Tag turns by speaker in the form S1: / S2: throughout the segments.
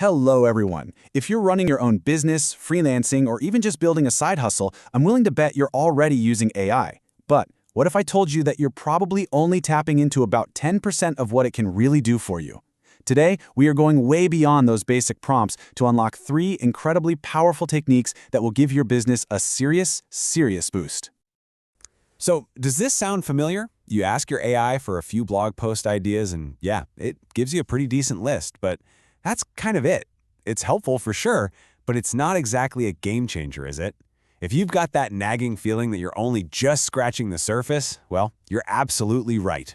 S1: Hello, everyone. If you're running your own business, freelancing, or even just building a side hustle, I'm willing to bet you're already using AI. But what if I told you that you're probably only tapping into about 10% of what it can really do for you? Today, we are going way beyond those basic prompts to unlock 3 incredibly powerful techniques that will give your business a serious boost.
S2: So, does this sound familiar? You ask your AI for a few blog post ideas and yeah, it gives you a pretty decent list, but that's kind of it. It's helpful for sure, but it's not exactly a game changer, is it? If you've got that nagging feeling that you're only just scratching the surface, well, you're absolutely right.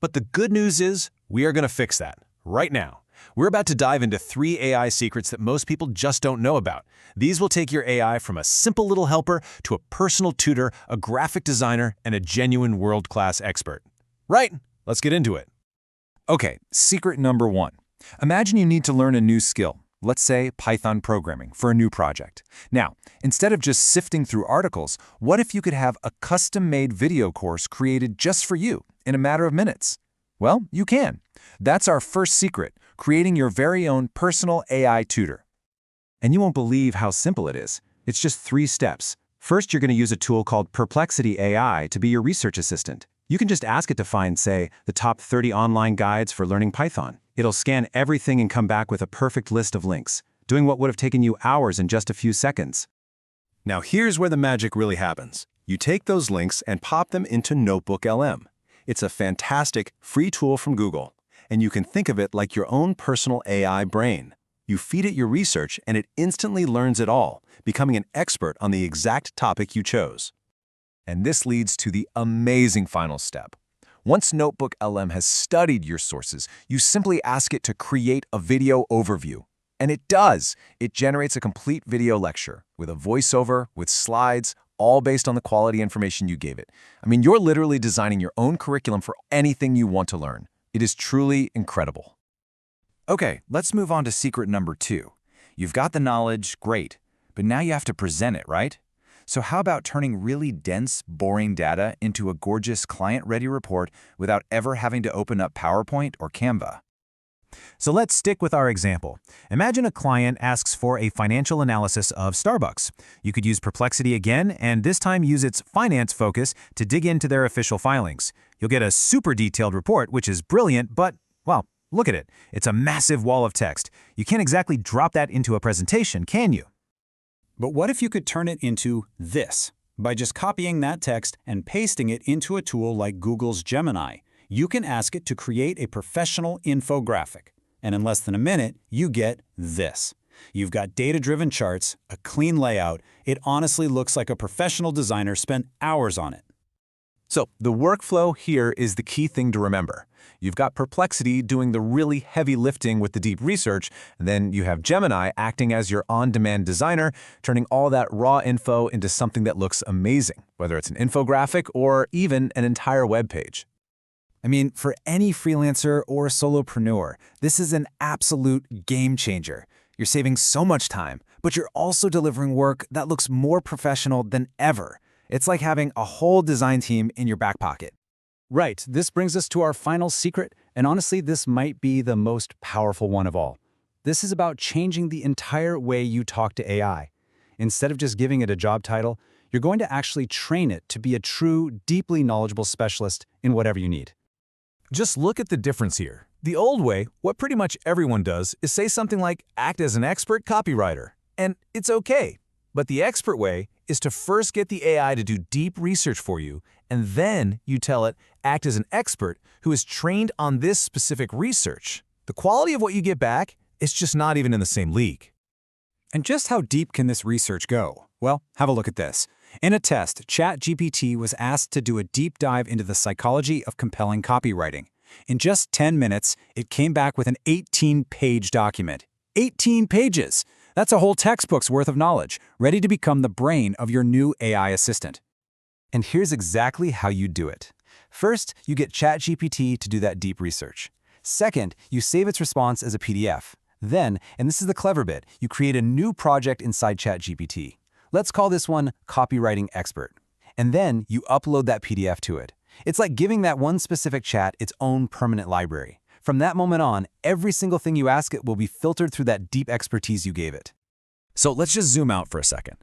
S2: But the good news is, we are going to fix that right now. We're about to dive into 3 AI secrets that most people just don't know about. These will take your AI from a simple little helper to a personal tutor, a graphic designer, and a genuine world-class expert. Right? Let's get into it.
S3: Okay, secret number 1. Imagine you need to learn a new skill, let's say Python programming, for a new project. Now, instead of just sifting through articles, what if you could have a custom-made video course created just for you in a matter of minutes? Well, you can. That's our first secret, creating your very own personal AI tutor. And you won't believe how simple it is. It's just 3 steps. First, you're going to use a tool called Perplexity AI to be your research assistant. You can just ask it to find, say, the top 30 online guides for learning Python. It'll scan everything and come back with a perfect list of links, doing what would have taken you hours in just a few seconds.
S2: Now here's where the magic really happens. You take those links and pop them into NotebookLM. It's a fantastic, free tool from Google, and you can think of it like your own personal AI brain. You feed it your research and it instantly learns it all, becoming an expert on the exact topic you chose.
S3: And this leads to the amazing final step. Once NotebookLM has studied your sources, you simply ask it to create a video overview. And it does. It generates a complete video lecture with a voiceover, with slides, all based on the quality information you gave it. I mean, you're literally designing your own curriculum for anything you want to learn. It is truly incredible. Okay, let's move on to secret number 2. You've got the knowledge, great, but now you have to present it, right? So how about turning really dense, boring data into a gorgeous client-ready report without ever having to open up PowerPoint or Canva?
S4: So let's stick with our example. Imagine a client asks for a financial analysis of Starbucks. You could use Perplexity again, and this time use its finance focus to dig into their official filings. You'll get a super detailed report, which is brilliant, but, well, look at it. It's a massive wall of text. You can't exactly drop that into a presentation, can you?
S1: But what if you could turn it into this? By just copying that text and pasting it into a tool like Google's Gemini, you can ask it to create a professional infographic. And in less than a minute, you get this. You've got data-driven charts, a clean layout. It honestly looks like a professional designer spent hours on it.
S3: So the workflow here is the key thing to remember. You've got Perplexity doing the really heavy lifting with the deep research, and then you have Gemini acting as your on-demand designer, turning all that raw info into something that looks amazing, whether it's an infographic or even an entire web page.
S4: I mean, for any freelancer or solopreneur, this is an absolute game changer. You're saving so much time, but you're also delivering work that looks more professional than ever. It's like having a whole design team in your back pocket.
S1: Right, this brings us to our final secret, and honestly, this might be the most powerful one of all. This is about changing the entire way you talk to AI. Instead of just giving it a job title, you're going to actually train it to be a true, deeply knowledgeable specialist in whatever you need.
S3: Just look at the difference here. The old way, what pretty much everyone does, is say something like, act as an expert copywriter. And it's okay. But the expert way is to first get the AI to do deep research for you, and then you tell it, act as an expert who is trained on this specific research. The quality of what you get back is just not even in the same league.
S4: And just how deep can this research go? Well, have a look at this. In a test, ChatGPT was asked to do a deep dive into the psychology of compelling copywriting. In just 10 minutes, it came back with an 18-page document. 18 pages! That's a whole textbook's worth of knowledge, ready to become the brain of your new AI assistant.
S3: And here's exactly how you do it. First, you get ChatGPT to do that deep research. Second, you save its response as a PDF. Then, and this is the clever bit, you create a new project inside ChatGPT. Let's call this one Copywriting Expert. And then you upload that PDF to it. It's like giving that one specific chat its own permanent library.
S2: From that moment on, every single thing you ask it will be filtered through that deep expertise you gave it.
S3: So let's just zoom out for a second.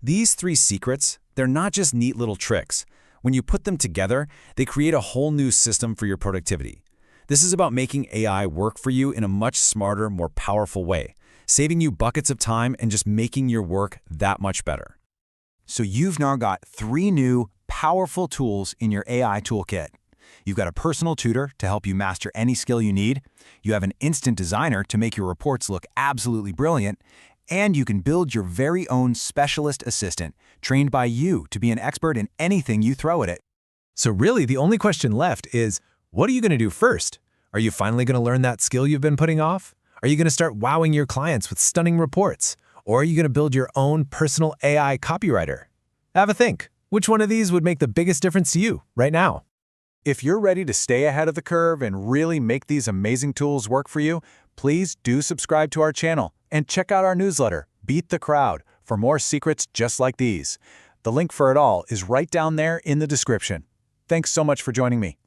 S3: These 3 secrets, they're not just neat little tricks. When you put them together, they create a whole new system for your productivity. This is about making AI work for you in a much smarter, more powerful way, saving you buckets of time and just making your work that much better.
S1: So you've now got 3 new, powerful tools in your AI toolkit. You've got a personal tutor to help you master any skill you need. You have an instant designer to make your reports look absolutely brilliant. And you can build your very own specialist assistant, trained by you to be an expert in anything you throw at it.
S4: So really, the only question left is, what are you going to do first? Are you finally going to learn that skill you've been putting off? Are you going to start wowing your clients with stunning reports? Or are you going to build your own personal AI copywriter? Have a think. Which one of these would make the biggest difference to you right now?
S1: If you're ready to stay ahead of the curve and really make these amazing tools work for you, please do subscribe to our channel and check out our newsletter, Beat the Crowd, for more secrets just like these. The link for it all is right down there in the description. Thanks so much for joining me.